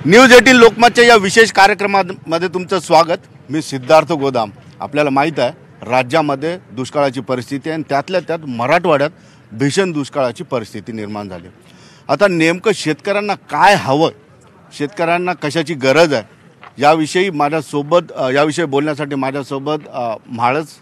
News 18 लोकमतच्या या विशेष कार्यक्रमामध्ये तुमचं स्वागत। मी सिद्धार्थ गोदाम। आपल्याला माहित आहे राज्यामध्ये दुष्काळाची परिस्थिती आहे आणि त्यातल्या त्यात मराठवाड्यात भीषण दुष्काळाची परिस्थिती निर्माण झाली। आता नेमकं शेतकऱ्यांना काय हवं, शेतकऱ्यांना कशाची गरज आहे याविषयी याविषयी बोलण्यासाठी माझ्यासोबत म्हाळस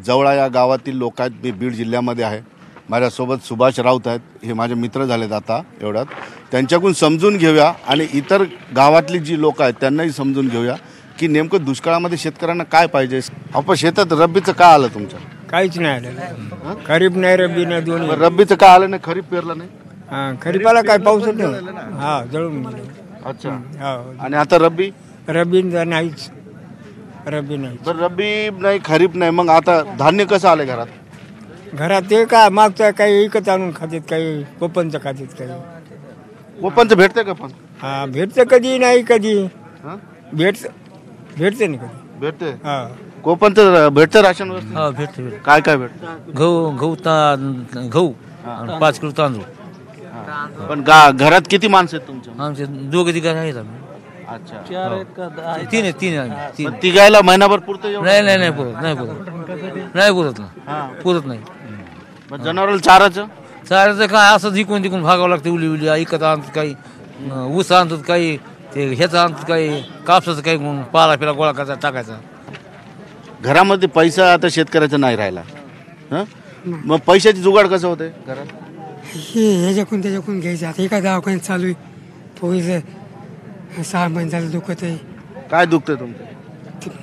जवळा या गावातील लोक आहेत। मी बीड जिल्ह्यामध्ये आहे। माझ्यासोबत सुभाष राऊत आहेत, हे माझे मित्र झालेत आता एवढ्यात। त्यांच्याकडून समजून घेऊया आणि इतर गावातली जी लोक आहेत त्यांनाही समजून घेऊया की नेमकं दुष्काळामध्ये शेतकऱ्यांना काय पाहिजे। आपण शेतात रब्बीचं काय आलं तुमच्या? काहीच नाही आलं, खरीप नाही रब्बी नाही दोन्ही। रब्बीचं काय आलं नाही, खरीप पेरलं नाही? हां, खरीपाला काय पाऊस होतो, हा जळून गेलं। अच्छा, हो। आणि आता रब्बी नाहीच, रब्बी नाही। बरं, रब्बी नाही खरीप नाही, मग आता धान्य कसं आलं घरात? घरात ते काय मागचं काही विकत आणून खातात, काही कोपनचं खातात, काही कोपनचं भेटतंय का? पण हा भेटतं कधी नाही, कधी हां भेटते नाही कधी भेटते। हा कोपनचं भेटतं राशन व्यवस्थित? हा भेटते। काय काय भेटतं? गहू 5 किलो तांदूळ। पण घरात किती माणसं आहेत तुमच्या? आमचे दोघे तिघ आहेत आम्ही। अच्छा, तीन आहेत। पण तिघायला महिनाभर पुरतं एवढं? नाही पुरत पुरत नाही। मग जनावराला चाराचं चाराचं काय असं जिकून तिकून भागावं लागते। उली ऐकत आणतात, काही ऊस आणतात, काही ते ह्याचं आणतात, काही कापसाचं, काही पाला पिला गोळा करायचा टाकायचा। घरामध्ये पैसा आता शेतकऱ्याचा नाही राहिला। मग पैशाची जुगाड कसं होते घरात? हे ह्याच्याकडून त्याच्याकडून घ्यायचं। आता एका दवाखान्यात चालू आहे, पोरीचं 6 महिने झालं दुखत आहे। काय दुखतंय तुमचं?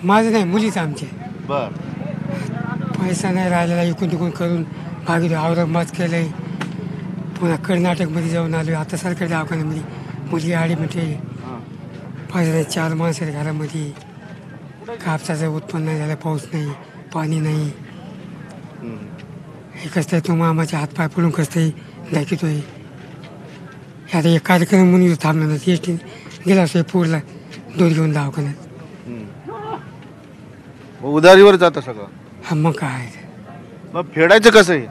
माझं नाही, मुलीचं आमच्या। बर, पैसा नाही राहिलेला, इकून तिकून करून भागी औरंगाबाद केलंय, पुन्हा कर्नाटकमध्ये जाऊन आलो। आता सरकारी दवाखान्यामध्ये मुली ॲडमिट आहे। पैसा नाही, 4 माणसं आहेत घरामध्ये। कापसाचं उत्पन्न नाही झालं, पाऊस नाही, पाणी नाही। हे कसं आहे, तो मामाचे हातपाय पडून कसं आहे दाखवतोय। आता एक कार्यक्रम म्हणून थांबला नाही, एस टी गेला असतो पूरला दूध घेऊन दवाखान्यात। उधारीवर जातं सगळं। हा, मग काय मग फेडायचं कसं आहे?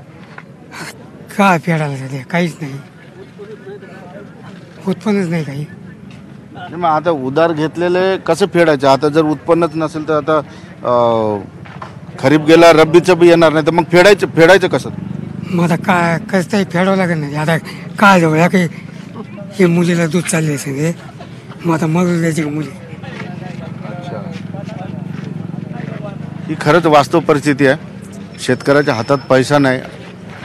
काय फेडायला सध्या काहीच नाही, उत्पन्नच नाही काही। मग आता उधार घेतलेले कसं फेडायचं? आता जर उत्पन्नच नसेल तर आता खरीप गेला, रब्बीचं बी येणार नाही, तर मग फेडायचं कसं? मग आता काय कसं तरी फेडावं लागेल नाही। आता काय जवळ या काही हे मुलीला दूध चालले असेल, मग आता मग द्यायची का मुली? अच्छा, ही खरंच वास्तव परिस्थिती आहे। शेतकऱ्याच्या हातात पैसा नाही,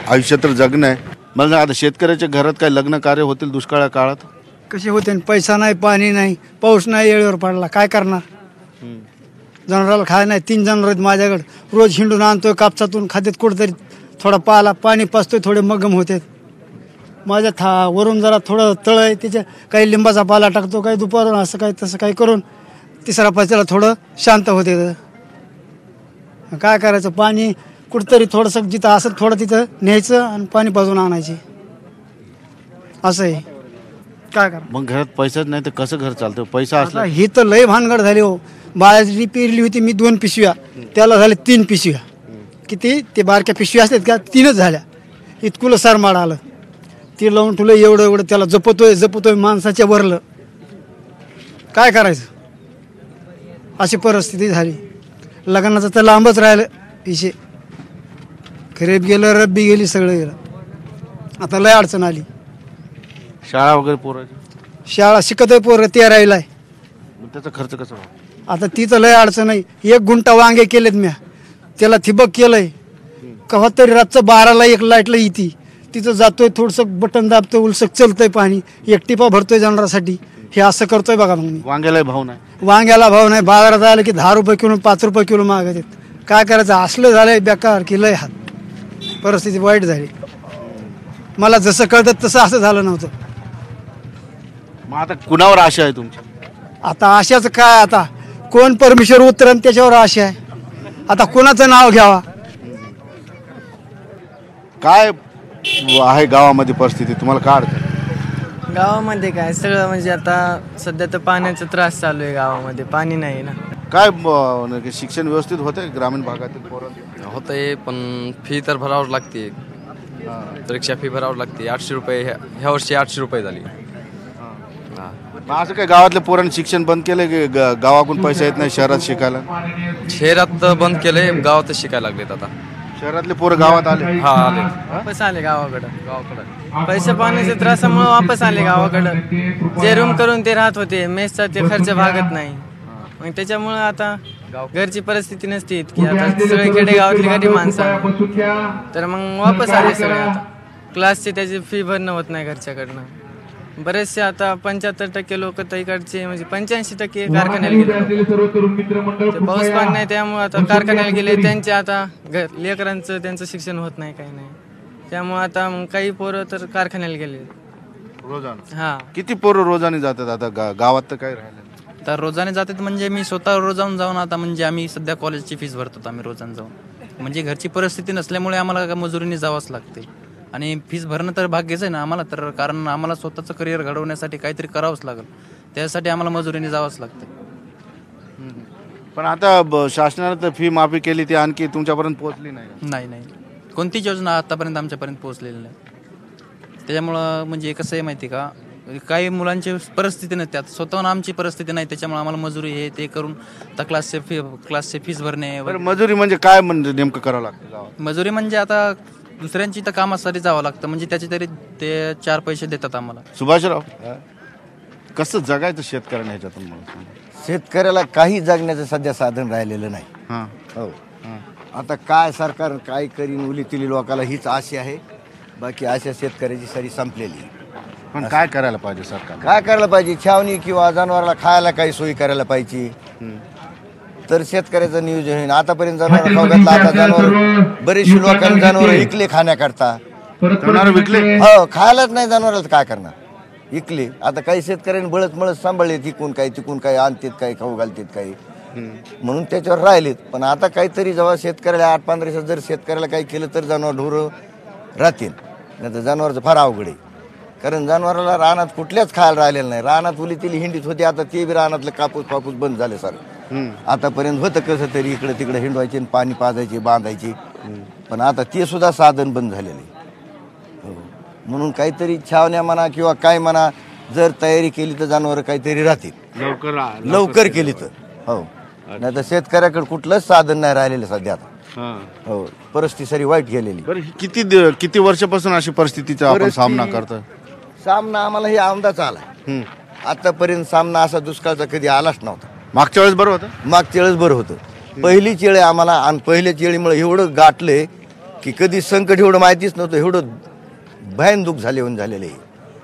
आयुष्य तर जगणं आहे। मग आता शेतकऱ्याच्या घरात काय लग्न कार्य होतील दुष्काळा काळात? कसे होते? पैसा नाही, पाणी नाही, पाऊस नाही, वेळेवर पडला, काय करणार? जनावराला खाय नाही, 3 जनावर आहेत माझ्याकडे, रोज हिंडून आणतोय कापसातून, खात्यात कुठंतरी थोडा पाला पाणी पाचतोय, थोडे मगम होते माझ्या वरून जरा थोडं तळ आहे, त्याच्या काही लिंबाचा पाला टाकतो, काही दुपारून असं काही तसं काही करून 3रा पाच्याला थोडं शांत होते। काय करायचं? पाणी कुठंतरी थोडंसं जिथं असं थोडं तिथं न्यायचं आणि पाणी पाजून आणायचे, असं आहे। काय करा? मग घरात पैसाच नाही तर कसं घर चालतं? पैसा असला ही तर लय भानगड झाली हो। बाजरी पेरली होती मी 2 पिशव्या, त्याला झाले 3 पिशव्या। किती ते बारक्या पिशव्या असतात का, 3च झाल्या। इतकुलं सरमाड आलं, ते लावून ठेवलं एवढं त्याला जपतोय माणसाच्या वरलं। काय करायचं? अशी परिस्थिती झाली। लग्नाचं तर लांबच राहिलं विषय। खरीप गेलं, रब्बी गेली, सगळं गेलं। आता लय अडचण आली। शाळा वगैरे पोराची? शाळा शिकतोय पोरं, 13वीला आहे। मग त्याचा खर्च कसा होतो? आता तिथं लय अडचण आहे। 1 गुंठा वांगे केलेत म्या, त्याला ठिबक केलंय। कव्हा तरी रातचं 12ला 1 लाईटला येते, तिथं जातोय, थोडंसं बटन दाबतोय, उलसक चलतंय पाणी, 1 टिपा भरतोय जनावरांसाठी। हे असं करतोय बघा। मग मी वांग्याला भाव नाही, वांग्याला भाव नाही, बाजारात आलं की 10 रुपये किलो, 5 रुपये किलो मागत। काय करायचं? असलं झालंय बेकार की लय हात, परिस्थिती वाईट झाली। मला जसं कळतं तसं असं झालं नव्हतं। मग आता कुणावर आशा आहे तुमची? आता आशाचं काय? आता कोण परमेश्वर उतरण त्याच्यावर आशा आहे। आता कोणाचं नाव घ्यावा? काय आहे गावामध्ये परिस्थिती, तुम्हाला काय अडचण? गावामध्ये काय सगळं म्हणजे आता सध्या तर पाण्याचा त्रास चालू आहे गावामध्ये, पाणी नाही ना। काय शिक्षण व्यवस्थित होतंय ग्रामीण भागातील पोरांचं? होतंय, पण फी तर भरावं लागते। परीक्षा फी भरावं लागते 800 रुपये। ह्या वर्षी 800 रुपये झाली। मग असं काय गावातल्या पोरांनी शिक्षण बंद केलं की गावाकडून पैसा येत नाही शहरात शिकायला? शहरात बंद केलंय, गावातच शिकायला लागलेत आता. शहरातले पोरं गावात आले. हा आले. वापस आले गावाकडं. पैसे पाण्याच्या त्रासामुळे वापस आले गावाकडं. जे रूम करून ते राहत होते, मेसचा ते खर्च भागत नाही. मग त्याच्यामुळे आता घरची परिस्थिती नसती इतकी. आता सगळे खेडेगावातली गरीब माणसं तर मग वापस आले सगळे. आता क्लासची त्याची फी भरणं होत नाही घरच्याकडनं. बरेचसे आता 75% लोक तर इकडचे म्हणजे 85% कारखान्याला गेले. पाऊस पाणी नाही त्यामुळे आता कारखान्याला गेले. त्यांचे आता लेकरांचं त्यांचं शिक्षण होत नाही, काही नाही. त्यामुळे आता मग काही पोरं तर कारखान्याला गेले रोजाने. हा. किती पोरं रोजाने जातात आता गावात? तर काय राहिलं तर रोजाने जातात म्हणजे मी स्वतः रोजावून जाऊन आता म्हणजे आम्ही सध्या कॉलेजची फीस भरतो आम्ही रोजाने जाऊन. म्हणजे घरची परिस्थिती नसल्यामुळे आम्हाला मजुरीने जावंच लागते. आणि फीस भरणं तर भाग्यच आहे ना आम्हाला, तर कारण आम्हाला स्वतःचं करिअर घडवण्यासाठी काहीतरी करावंच लागेल. त्यासाठी आम्हाला मजुरीने जावंच लागतं. पण आता शासनाने तर फी माफी केली, ती आणखी तुमच्यापर्यंत पोहोचली नाही? नाही, कोणतीच योजना आतापर्यंत आमच्यापर्यंत पोहोचलेली नाही. त्याच्यामुळं म्हणजे कसं आहे माहिती का, काही मुलांची परिस्थिती नाही, त्यात स्वतःहून आमची परिस्थिती नाही. त्याच्यामुळे आम्हाला मजुरी हे ते करून आता क्लासचे फीस भरणे. मजुरी म्हणजे काय म्हणजे नेमकं करावं लागतं गावात? मजुरी म्हणजे आता दुसऱ्यांची तर कामासाठी जावं लागतं, म्हणजे त्याचे तरी ते 4 पैसे देतात आम्हाला. सुभाषराव, कसं जगायचं शेतकऱ्यांना ह्याच्यातून मला सांगा? शेतकऱ्याला काही जगण्याचं सध्या साधन राहिलेलं नाही. हो. आता काय सरकार काय करीन उलीतिली लोकाला हीच आशा आहे. बाकी आशा शेतकऱ्याची सारी संपलेली. पण काय करायला पाहिजे सरकार? काय करायला पाहिजे? छावणी किंवा जनावराला खायला काही सोयी करायला पाहिजे, तर शेतकऱ्याचं नियोजन होईल. आतापर्यंत जनावर खाऊ घातलं, आता जनावर बरेचसे लोकांनी जनावर विकले खाण्याकरता. जनावर विकले? हो, खायलाच नाही जनावराला, काय करणार? विकले. आता काही शेतकऱ्यांनी बळत मळत सांभाळले, तिकून काही आणतात, काही खाऊ घालतात, काही म्हणून त्याच्यावर राहिलेत. पण आता काहीतरी जेव्हा शेतकऱ्याला 8-15 दिवसात जर शेतकऱ्याला काही केलं तर जनावर ढोरं राहतील, नाही तर जनावरचं फार अवघड आहे. कारण जनावराला रानात कुठल्याच खायला राहिलेलं नाही. रानात उलीतिली हिंडीत होती, आता ते बी रानातलं कापूस बंद झाले सर. आतापर्यंत होतं कसं तरी इकडे तिकडे हिंडवायचे, पाणी पाजायचे, बांधायचे. पण आता ते सुद्धा साधन बंद झालेले. म्हणून काहीतरी छावण्या म्हणा किंवा काय म्हणा, जर तयारी केली तर जनावर काहीतरी राहतील, लवकर केली तर. हो, नाही तर शेतकऱ्याकडे कुठलंच साधन नाही राहिलेलं सध्या. हो, परिस्थिती सारी वाईट गेलेली. किती वर्षापासून अशी परिस्थितीचा आपण सामना करतोय? सामना आम्हाला हे आमदाच आलाय. आतापर्यंत सामना असा दुष्काळाचा कधी आलाच नव्हता. मागच्या वेळेस बरं होतं? मागच्या वेळेस बरं होतं. पहिलीच वेळ आम्हाला, आणि पहिल्याच वेळीमुळे एवढं गाठले की कधी संकट एवढं माहितीच नव्हतं. एवढं भयान दुःख झालेलं आहे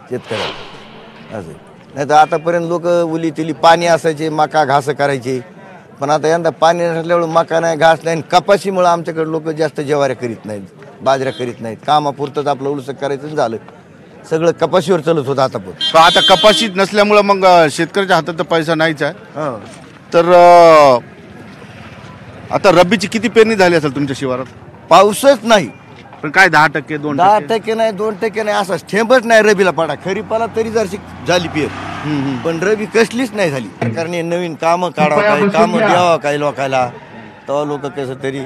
शेतकऱ्याला. असं नाही तर आतापर्यंत लोक उलीतिली पाणी असायचे, मका घास करायचे. पण आता यंदा पाणी नसल्यामुळे मका नाही, घास नाही. कपाशीमुळे आमच्याकडे लोक जास्त ज्वाऱ्या करीत नाहीत, बाजऱ्या करीत नाहीत. कामापुरतंच आपलं उलसं करायचं झालं. सगळं कपाशीवर चालत होतं. आता कपाशी नसल्यामुळं मग शेतकऱ्याच्या हातात तर पैसा नाहीच आहे. तर आता रब्बीची किती पेरणी झाली असेल तुमच्या शिवारात? पाऊसच नाही. पण काय 10%, 10% नाही, 2% नाही, असा थेंबच नाही रबीला पडा. खरीपाला तरी जरशी झाली पेर, पण रबी कसलीच नाही झाली. सरकारने नवीन कामं काढावं, काही कामं द्यावं काही लोकायला, तेव्हा लोक कसं तरी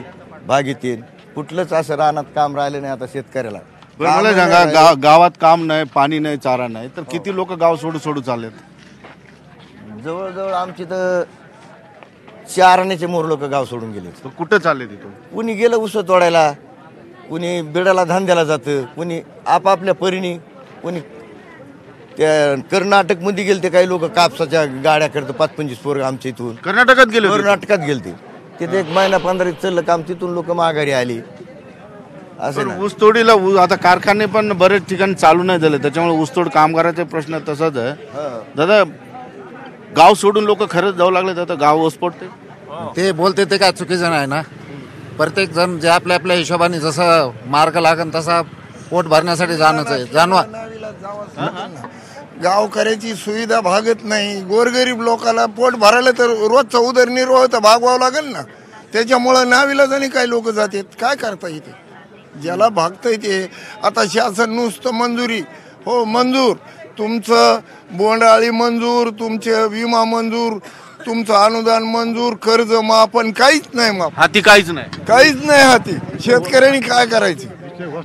भाग येतील. कुठलंच असं रानात काम राहिलं नाही आता शेतकऱ्याला. मला सांगा, गावात काम नाही, पाणी नाही, चारा नाही, तर किती लोक गाव सोडू चाललेत? जवळजवळ आमची तर 4 आण्याचे मोर लोक गाव सोडून गेले. कुठं चालले तिथून? कुणी गेलं ऊस तोडायला, कुणी बिडाला धांद्याला जातं, कुणी आपापल्या परीने, कुणी त्या कर्नाटकमध्ये गेले. ते काही लोक कापसाच्या गाड्या करतात. 5-25 पोरं आमच्या इथून कर्नाटकात गेले. तिथे 1 महिना 15 दिवस चाललं काम, तिथून लोक माघारी आली. असं ऊसतोडीला आता कारखाने पण बरेच ठिकाणी चालू नाही झाले, त्याच्यामुळे ऊसतोड कामगाराचा प्रश्न तसाच आहे. दादा, गाव सोडून लोक खरंच जाऊ लागले, आता गाव ओसपडते. ते बोलते ते काय चुकीचं नाही ना. प्रत्येक जण जे आपल्या आपल्या हिशोबाने जसा मार्ग लागेल तसा पोट भरण्यासाठी जाणंच आहे. गावकऱ्याची सुविधा भागत नाही. गोरगरीब लोकांना पोट भरायला तर रोजचा उदरनिर्वाह तर भागवावं लागेल ना. त्याच्यामुळं नाविलाजाने काही लोक जातात. काय करता येते? ज्याला भागतंय ते. आता शासन नुसतं मंजुरी, हो मंजूर, तुमचं बोंडाळी मंजूर, तुमचे विमा मंजूर, तुमचं अनुदान मंजूर, कर्ज माफन काहीच नाही. हाती काहीच नाही हाती. शेतकऱ्यांनी काय करायचं?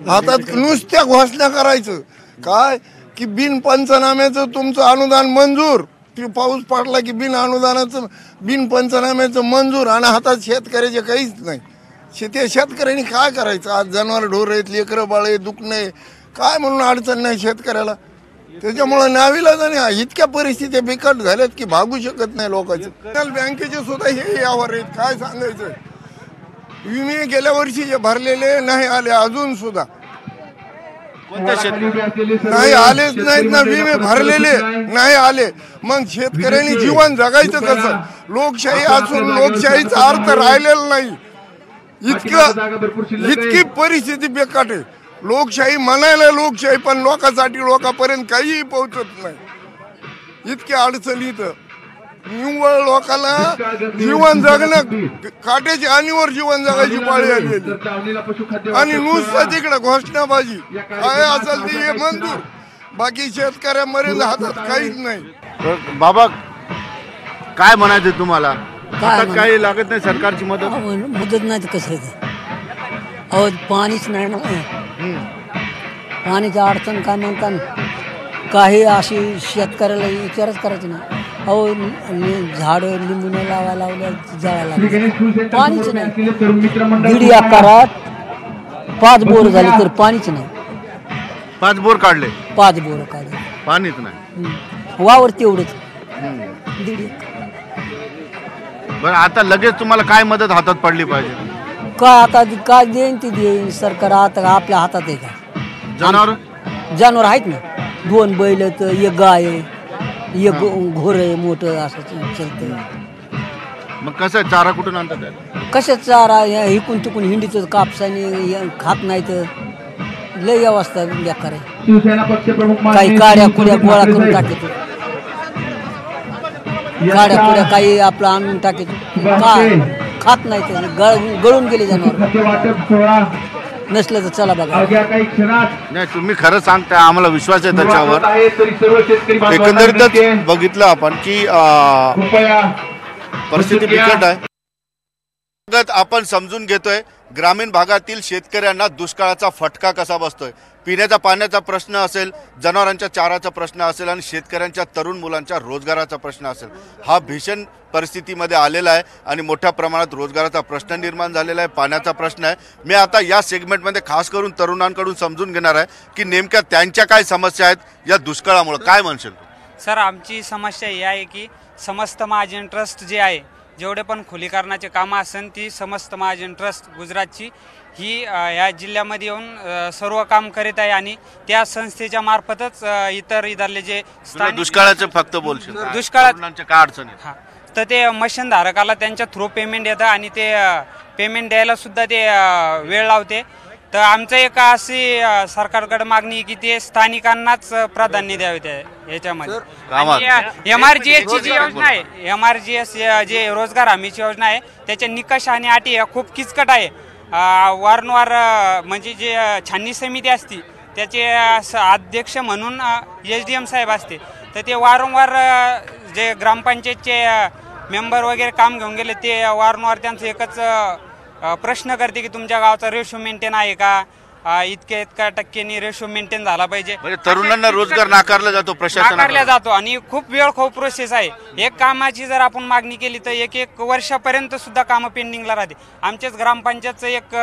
हातात नुसत्या घोषणा करायचं. काय की बिन पंचनाम्याचं तुमचं अनुदान मंजूर, ते पाऊस पडला की बिन अनुदानाचं बिन पंचनाम्याचं मंजूर, आणि हातात शेतकऱ्याचे काहीच नाही. ते शेतकऱ्यांनी काय करायचं? आज जनावर ढोर आहेत, लेकरं बाळे, दुखणे, काय म्हणून अडचण नाही शेतकऱ्याला. त्याच्यामुळे नाविलाजाने इतक्या परिस्थिती बिकट झाल्यात की भागू शकत नाही लोकांचे. बँकेचे सुद्धा हे यावर आहेत, काय सांगायचं. विमे गेल्या वर्षी जे भरलेले नाही आले अजून सुद्धा, नाही आलेच नाहीत ना, विमे भरलेले नाही आले. मग शेतकऱ्यांनी जीवन जगायचं कसं? लोकशाही असून लोकशाहीचा अर्थ राहिलेला नाही. इतकी परिस्थिती बेकाट आहे. लोकशाही म्हणायला लोकशाही, पण लोकांसाठी लोकांपर्यंत काहीही पोहोचत नाही. इतक्या अडचणीत निव्वळ लोकांना जीवन जगणं, काट्याची आणीवर जीवन जगायची पाळी आलेली. आणि नुसतं तिकडे घोषणाबाजी काय असेल ते हे मंजूर, बाकी शेतकऱ्यापर्यंत हातात काहीच नाही. बाबा काय म्हणायचं तुम्हाला? हातात काही लागत नाही सरकारची मदत? मदत नाही तर कसं अहो पाणीच नाही ना, पाण्याची अडचण काय म्हणतात. काही अशी शेतकऱ्याला विचारच करायची ना. अहो झाडं लिंबून लावायला लावल्या, जाळायला पाणीच नाही. दीड एकरात 5 बोर झाले तर पाणीच नाही. 5 बोर काढले? 5 बोर काढले, पाणीच नाही. वावर तेवढंच दीड एकर. बरं, आता लगेच तुम्हाला काय मदत हातात पडली पाहिजे? काय आता काय देईन ते देईन सरकार. आता आपल्या हातात आहे का? जनावर आहेत ना, 2 बैल तर 1 गाय आहे, 1 घोर आहे मोठं, असं चालतं. मग कसं चारा कुठून आणतात? कसं चारा इकून तिकून हिंडीचं कापसाने खात नाही तर लय अवस्था बेकार आहे. काही काड्या कुड्या गोळा करून टाकतो, काड्या कुड्या काही आपलं आणून टाकतो, काय खात नाही तर गळून गेले जनावर. नसलं तर चला बघा. नाही, तुम्ही खरं सांगताय, आम्हाला विश्वास आहे त्याच्यावर. एकंदरीतच बघितलं आपण की परिस्थिती बिकट आहे. आपण समजून घेतोय ग्रामीण भागातील शेतकऱ्यांना दुष्काळाचा फटका कसा बसतोय. पिण्याच्या पाण्याचा प्रश्न असेल, जनावरांच्या चाराचा प्रश्न असेल, आणि शेतकऱ्यांच्या तरुण मुलांच्या रोजगाराचा प्रश्न असेल. हा भीषण परिस्थितीमध्ये आलेला आहे आणि मोठ्या प्रमाणात रोजगाराचा प्रश्न निर्माण झालेला आहे, पाण्याचा प्रश्न आहे. मी आता या सेगमेंटमध्ये खास करून तरुणांकडून समजून घेणार आहे की नेमक्या त्यांच्या काय समस्या आहेत या दुष्काळामुळे. काय म्हणशील? सर, आमची समस्या ही आहे की समस्त महाजन ट्रस्ट जे आहे, जेवढे पण खोलीकरणाचे कामं असेल ती समस्त महाजन ट्रस्ट गुजरातची ही या जिल्ह्यामध्ये येऊन सर्व काम करीत आहे. आणि त्या संस्थेच्या मार्फतच इथले जे दुष्काळाचे फक्त बोलशील, दुष्काळाचे काय अडचण आहे तर ते मशीन धारकाला त्यांच्या थ्रू पेमेंट येतं आणि ते पेमेंट द्यायला सुद्धा ते वेळ लावते. तर आमचं एक अशी सरकारकडे मागणी की ते स्थानिकांनाच प्राधान्य द्यावे त्या याच्यामध्ये. MRGS जी योजना आहे, MRGS जे रोजगार हमीची योजना आहे, त्याच्या निकष आणि अटी खूप किचकट आहे. वारंवार म्हणजे जे छाननी समिती असते त्याचे अध्यक्ष म्हणून SDM साहेब असते, तर ते वारंवार जे ग्रामपंचायतचे मेंबर वगैरे काम घेऊन गेले ते वारंवार त्यांचं एकच प्रश्न करते की तुमच्या गावाचा रेशो मेंटेन आहे का, इतक्या टक्क्यांनी रेशो मेंटेन झाला पाहिजे. म्हणजे तरुणांना रोजगार नाकारला जातो, नाकारला जातो आणि खूप वेळ खूप प्रोसेस आहे. एक कामाची जर आपण मागणी केली तर 1 वर्षापर्यंत सुद्धा कामं पेंडिंगला राहते. आमच्याच ग्रामपंचायतचं एक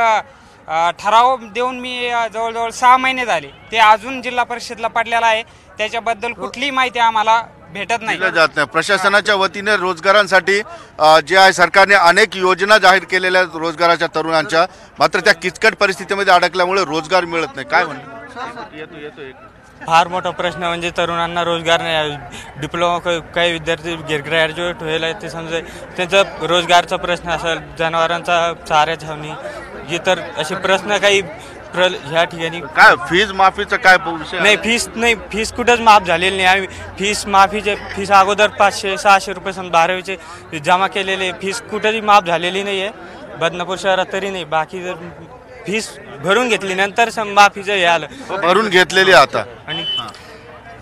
ठराव देऊन मी जवळजवळ 6 महिने झाले, ते अजून जिल्हा परिषदला पडलेला आहे. त्याच्याबद्दल कुठलीही माहिती आम्हाला भेटत नाही, जात नाही. प्रशासनाच्या वतीने रोजगारांसाठी जे आहे सरकारने अनेक योजना जाहीर केलेल्या आहेत रोजगाराच्या तरुणांच्या, मात्र त्या किचकट परिस्थितीमध्ये अडकल्यामुळे रोजगार मिळत नाही. काय म्हणतो? फार मोठा प्रश्न म्हणजे तरुणांना रोजगार नाही. डिप्लोमा काही विद्यार्थी ग्रॅज्युएट होईल ते समजा त्यांचा रोजगारचा प्रश्न असेल, जनावरांचा चारा छावणी, इतर असे प्रश्न काही ह्या ठिकाणी. काय फीज माफीचं काय विषय? नाही, फीस कुठंच माफ झालेली नाही. आम्ही फीस अगोदर 500-600 रुपये 12वीचे जमा केलेले, फीस कुठंही माफ झालेली नाही आहे बदनापूर शहरात तरी नाही. बाकी जर फीस भरून घेतली नंतर माफीचं हे आलं, भरून घेतलेली आता. आणि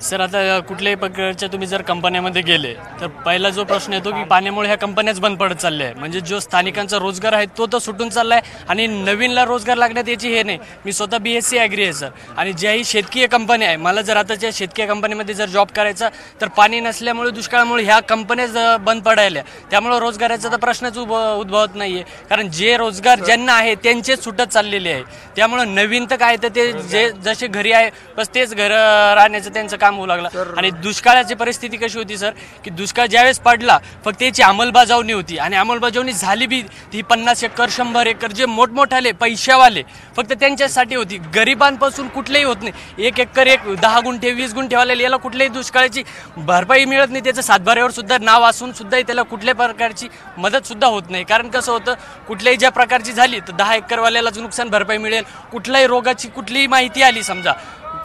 सर आता कुठल्याही प्रकारच्या तुम्ही जर कंपन्यामध्ये गेले तर पहिला जो प्रश्न येतो की पाण्यामुळे ह्या कंपन्याच बंद पडत चालल्या आहे. म्हणजे जो स्थानिकांचा रोजगार आहे तो तर सुटून चालला आहे आणि नवीनला रोजगार लागण्यात याची हे नाही. मी स्वतः BSc ॲग्री आहे सर आणि ज्याही शेतकीय कंपन्या आहे मला जर आताच्या शेतकीय कंपनीमध्ये जर जॉब करायचा तर पाणी नसल्यामुळे दुष्काळामुळे ह्या कंपन्याच बंद पडायला त्यामुळे रोजगाराचा तर प्रश्नच उद्भवत नाही आहे. कारण जे रोजगार ज्यांना आहे त्यांचेच सुटत चाललेले आहे. त्यामुळं नवीन तर काय तर ते जे जसे घरी आहे बस तेच घर राहण्याचं त्यांचं काम होऊ लागलं. आणि दुष्काळाची परिस्थिती कशी होती सर की दुष्काळ ज्यावेळेस पडला फक्त त्याची अंमलबजावणी होती आणि अंमलबजावणी झाली बी ती 50 एकर 100 एकर जे मोठमोठाले पैशावाले फक्त त्यांच्यासाठी होती. गरिबांपासून कुठलेही होत नाही. 1 एकर 10 गुंठे 20 गुंठेवाले याला कुठल्याही दुष्काळाची भरपाई मिळत नाही. त्याचं सातबाऱ्यावर सुद्धा नाव असून सुद्धा त्याला कुठल्याही प्रकारची मदत सुद्धा होत नाही. कारण कसं होतं कुठल्याही ज्या प्रकारची झाली तर 10 एकरवाल्यालाच नुकसान भरपाई मिळेल. कुठल्याही रोगाची कुठलीही माहिती आली समजा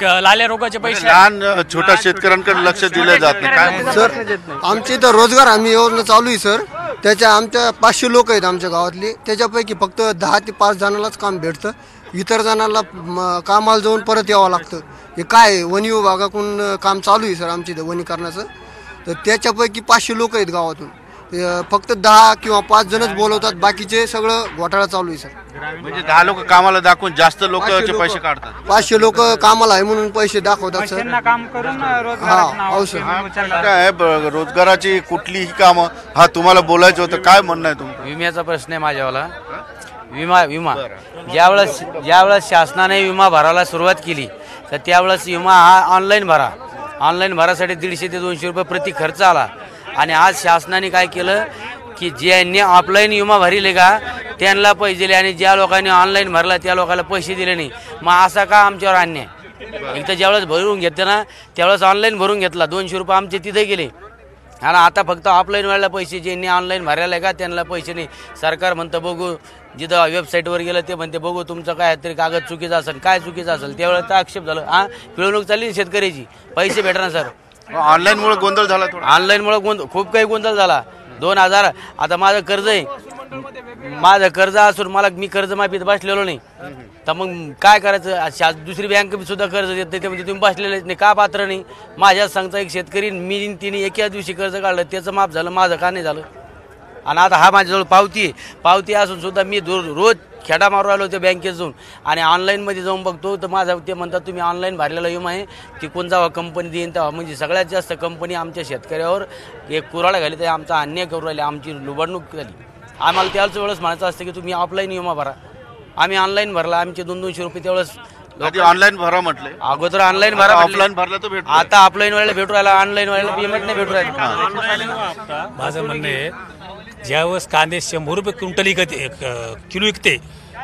लाल्या रोगाचे पैसे लहान छोट्या शेतकऱ्यांकडे लक्ष दिलं जात नाही. काय सर आमची इथं रोजगार हमी योजना चालू आहे सर. त्याच्या आमच्या 500 लोक आहेत आमच्या गावातली. त्याच्यापैकी फक्त 10 ते 5 जणांनाच काम भेटतं. इतर जणांना कामाला जाऊन परत यावं लागतं. हे काय वनी विभागाकडून काम चालू आहे सर आमच्या इथं वनीकरणाचं. तर त्याच्यापैकी 500 लोक आहेत गावातून. फक्त 10 किंवा 5 जणच बोलवतात. बाकीचे सगळं घोटाळा चालू आहे सर. म्हणजे 10 लोक कामाला दाखवून जास्त लोक पैसे काढतात. 500 लोक कामाला आहे म्हणून पैसे दाखवतात सर. काम करून काय रोजगाराची कुठलीही कामं हा तुम्हाला बोलायचं होतं. काय म्हणणं आहे तुमचं? विम्याचा प्रश्न आहे माझ्यावाला. विमा ज्यावेळेस शासनाने विमा भरायला सुरुवात केली तर त्यावेळेस विमा हा ऑनलाईन भरासाठी 150 ते 200 रुपये प्रति खर्च आला. आणि आज शासनाने काय केलं की ज्यांनी ऑफलाईन विमा भरले का त्यांना पैसे दिले आणि ज्या लोकांनी ऑनलाईन भरला त्या लोकांना पैसे दिले नाही. मग असा का आमच्यावर अन्याय? एक तर ज्यावेळेस भरून घेतलं ना त्यावेळेस ऑनलाईन भरून घेतला 200 रुपये आमचे तिथे गेले आणि आता फक्त ऑफलाईन भरायला पैसे ज्यांनी ऑनलाईन भरायला का त्यांना पैसे नाही. सरकार म्हणतं बघू जिथं वेबसाईटवर गेलं ते म्हणते बघू तुमचं काय तरी कागद चुकीचा असेल काय चुकीचं असेल त्यावेळेस तर आक्षेप झालं. पिळवणूक चालली शेतकऱ्याची पैसे भेटणार सर. ऑनलाईनमुळे गोंधळ झाला. ऑनलाईनमुळे खूप काही गोंधळ झाला. 2000 आता माझं कर्ज आहे. माझं कर्ज असून मी कर्जमाफीत बसलेलो नाही तर मग काय करायचं? दुसरी बँक सुद्धा कर्ज देत नाही. ते म्हणजे तुम्ही बसलेलेच नाही का पात्र नाही. माझ्या सांगता एक शेतकरी मी तिने एका दिवशी कर्ज काढलं त्याचं माफ झालं माझं का नाही झालं? आणि आता हा माझ्याजवळ पावती असून सुद्धा मी रोज खेडा मारू आलो त्या बँकेत जाऊन आणि ऑनलाईनमध्ये जाऊन बघतो तर माझा ते म्हणतात तुम्ही ऑनलाईन भरलेला विमा आहे ती कोण जेव्हा कंपनी देईन तेव्हा. म्हणजे सगळ्यात जास्त कंपनी आमच्या शेतकऱ्यावर एक कुऱ्हाड घाली तर आमचा अन्याय करू राहिले. आमची लुबाडणूक झाली. आम्हाला त्याच वेळेस म्हणायचं असतं की तुम्ही ऑफलाईन विमा भरा. आम्ही ऑनलाईन भरला. आमचे 200-200 रुपये त्यावेळेस ऑनलाईन भरा म्हटले. अगोदर ऑनलाईन भरा ऑफलाईन भरला तर भेटतो. आता ऑफलाईन वेळेला भेटू राहिला ऑनलाईन वेळेला पेमेंट नाही भेटू राहिला. माझं म्हणणं आहे ज्यावेळेस कांदे 100 रुपये क्विंटल किलो विकते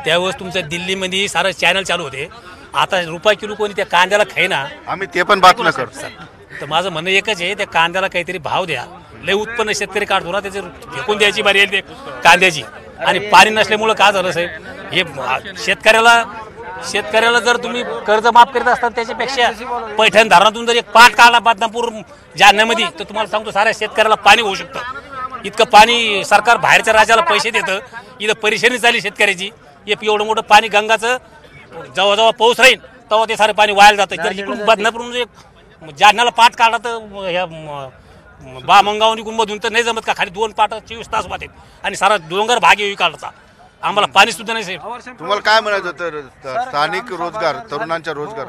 त्यावेळेस तुमच्या दिल्लीमध्ये सारं चॅनल चालू होते. आता रुपये किलो कोणी त्या कांद्याला खाईना. आम्ही ते पण बातम्या करतो. तर माझं म्हणणं एकच आहे त्या कांद्याला काहीतरी भाव द्या. लय उत्पन्न शेतकरी काढतो ना त्याचे फेकून द्यायची बारी येईल ते कांद्याची. आणि पाणी नसल्यामुळं काय झालं साहेब हे शेतकऱ्याला जर तुम्ही कर्ज माफ करीत असता त्याच्यापेक्षा पैठण धरणातून जर एक पाट काढला बदनापूर जालन्यामध्ये तर तुम्हाला सांगतो साऱ्या शेतकऱ्याला पाणी होऊ शकतं. इतकं पाणी सरकार बाहेरच्या राज्याला पैसे देतं. इथं परेशानी झाली शेतकऱ्याची. एवढं मोठं पाणी गंगाचं जेव्हा पाऊस राहील तेव्हा ते सारे पाणी वाया जातं. जर इकडून बदनापूरून जालन्याला पाट काढला तर ह्या बामंगावून इकडून मधून तर नाही जमत का. खाली 2 पाट 24 तास वाटेल आणि सारा डोंगर भाग येऊ काढायचा. आम्हाला पाणी सुद्धा नाही साहेब. तुम्हाला काय म्हणायचं तर स्थानिक रोजगार तरुणांच्या रोजगार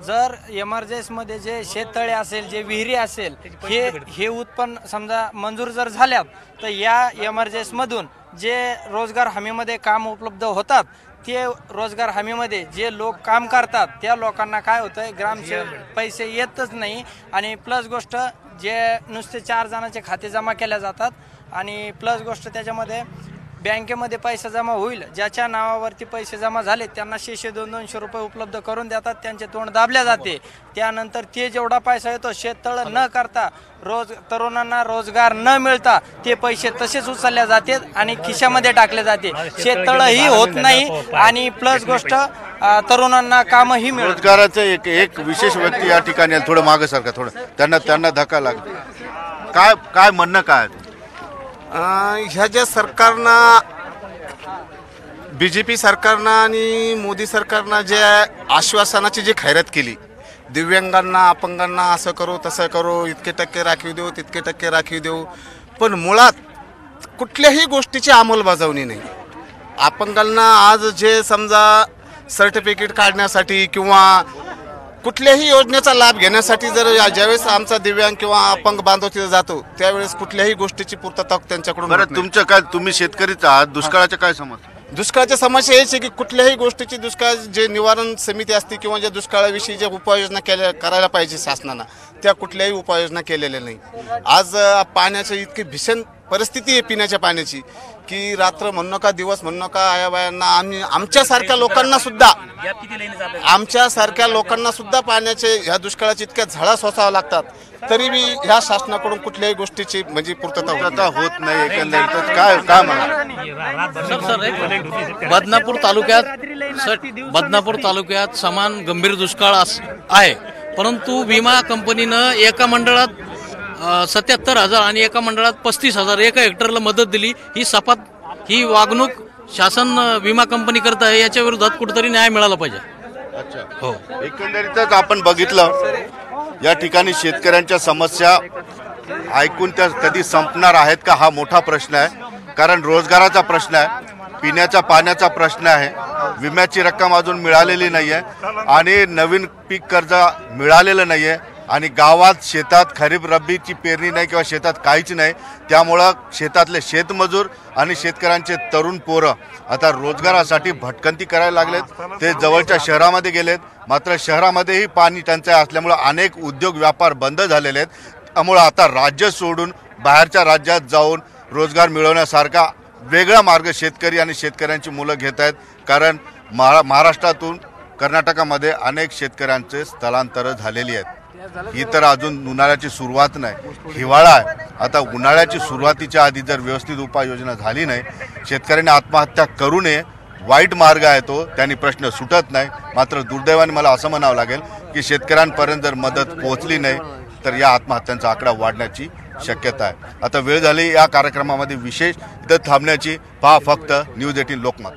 जर एमर्जन्सीमध्ये जे शेततळे असेल जे विहिरी असेल हे उत्पन्न समजा मंजूर जर झाल्यात तर या एमर्जन्सीमधून जे रोजगार हमीमध्ये काम उपलब्ध होतात ते रोजगार हमीमध्ये जे लोक काम करतात त्या लोकांना काय होतं ग्रामसेवक पैसे येतच नाही. आणि प्लस गोष्ट जे नुसते 4 जणांचे खाते जमा केल्या जातात आणि प्लस गोष्ट त्याच्यामध्ये बँकेमध्ये पैसा जमा होईल ज्याच्या नावावरती पैसे जमा झाले त्यांना 100-200 रुपये उपलब्ध करून देतात. त्यांचे तोंड दाबल्या जाते. त्यानंतर ते जेवढा पैसा येतो शेततळ न करता तरुणांना रोजगार न मिळता ते पैसे तसेच उचलले जातात आणि खिशामध्ये टाकले जाते. शेततळही होत नाही आणि प्लस गोष्ट तरुणांना कामही मिळत. रोजगाराचं एक विशेष व्यक्ती या ठिकाणी थोडं मागं सारखं थोडं त्यांना धक्का लागतो. काय म्हणणं काय? ह्या ज्या सरकारनं BJP सरकारनं आणि मोदी सरकारनं ज्या आश्वासनाची जी खैरात केली दिव्यांगांना अपंगांना असं करू तसं करू, इतके टक्के राखीव देऊ तितके टक्के राखीव देऊ, पण मुळात कुठल्याही गोष्टीची अंमलबजावणी नाही. अपंगांना आज जे समजा सर्टिफिकेट काढण्यासाठी किंवा कुठल्याही योजनेचा लाभ घेण्यासाठी जर ज्यावेळेस आमचा दिव्यांग किंवा अपंग बांधव तिथे जातो त्यावेळेस कुठल्याही गोष्टीची पूर्तता त्यांच्याकडून होत नाही. तुमचं काय, तुम्ही शेतकरीच आहात, दुष्काळाच्या काय समस्या? दुष्काळाची समस्या हेच आहे की कुठल्याही गोष्टीची दुष्काळ जे निवारण समिती असते किंवा ज्या दुष्काळाविषयी ज्या उपाययोजना करायला पाहिजे शासनानं त्या कुठल्याही उपाययोजना केलेल्या नाही. आज पाण्याची इतकी भीषण परिस्थिती आहे पिण्याच्या पाण्याची की रात्र म्हणू नका दिवस म्हणू नका आयाबायांना आमच्यासारख्या लोकांना सुद्धा पाण्याचे ह्या दुष्काळाची इतक्या झळा सोसाव्या लागतात तरी बी ह्या शासनाकडून कुठल्याही गोष्टीची म्हणजे पूर्तता होत नाही. एकंदरीत काय बदनापूर तालुक्यात समान गंभीर दुष्काळ आहे, परंतु विमा कंपनीनं एका मंडळात 77,000 आणि एका मंडळात 35,000 एका हेक्टरला मदत दिली. ही वागणूक शासन विमा कंपनी करत आहे, याच्या विरोधात कुठेतरी न्याय मिळाला पाहिजे. हो, एकंदरीतच आपण बघितलं या ठिकाणी शेतकऱ्यांच्या समस्या ऐकून त्या कधी संपणार आहेत का हा मोठा प्रश्न आहे. कारण रोजगाराचा प्रश्न आहे, पिण्याच्या पाण्याचा प्रश्न आहे, विम्याची रक्कम अजून मिळालेली नाही आहे आणि नवीन पीक कर्ज मिळालेलं नाही आहे आणि गावात शेतात खरीप रब्बीची पेरणी नाही किंवा शेतात काहीच नाही. त्यामुळं शेतातले शेतमजूर आणि शेतकऱ्यांचे तरुण पोरं आता रोजगारासाठी भटकंती करायला लागलेत. ते जवळच्या शहरामध्ये गेलेत, मात्र शहरामध्येही पाणी टंचाई असल्यामुळं अनेक उद्योग व्यापार बंद झालेले आहेत. त्यामुळं आता राज्य सोडून बाहेरच्या राज्यात जाऊन रोजगार मिळवण्यासारखा वेगळा मार्ग शेतकरी आणि शेतकऱ्यांची मुलं घेत आहेत. कारण महाराष्ट्रातून कर्नाटकामध्ये अनेक शेतकऱ्यांचे स्थलांतर झालेली आहेत. ही तर अजून उन्हाळ्याची सुरुवात नाही, हिवाळा आहे. आता उन्हाळ्याची सुरुवातीच्या आधी जर व्यवस्थित उपाययोजना झाली नाही, शेतकऱ्यांनी आत्महत्या करू नये. वाईट मार्ग आहे तो, त्यांनी प्रश्न सुटत नाही. मात्र दुर्दैवाने मला असं म्हणावं लागेल की शेतकऱ्यांपर्यंत जर मदत पोहोचली नाही तर या आत्महत्यांचा आकडा वाढण्याची शक्यता आहे. आता वेळ झाली या कार्यक्रमामध्ये विशेष इथं थांबण्याची. पहा फक्त न्यूज 18 लोकमत.